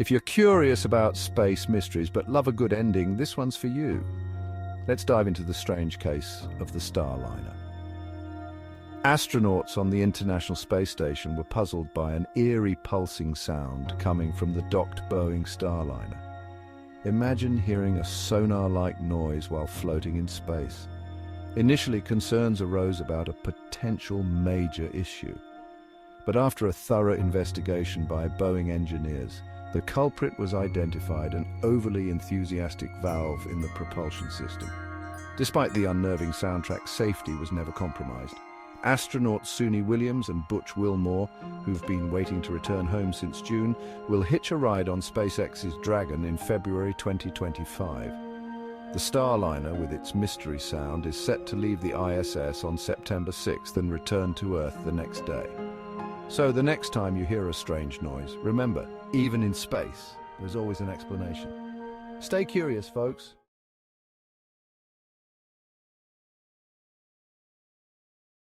If you're curious about space mysteries but love a good ending, this one's for you. Let's dive into the strange case of the Starliner. Astronauts on the International Space Station were puzzled by an eerie pulsing sound coming from the docked Boeing Starliner. Imagine hearing a sonar-like noise while floating in space. Initially, concerns arose about a potential major issue. But after a thorough investigation by Boeing engineers, the culprit was identified: an overly enthusiastic valve in the propulsion system. Despite the unnerving soundtrack, safety was never compromised. Astronauts Suni Williams and Butch Wilmore, who've been waiting to return home since June, will hitch a ride on SpaceX's Dragon in February 2025. The Starliner, with its mystery sound, is set to leave the ISS on September 6th and return to Earth the next day. So the next time you hear a strange noise, remember, even in space, there's always an explanation. Stay curious, folks.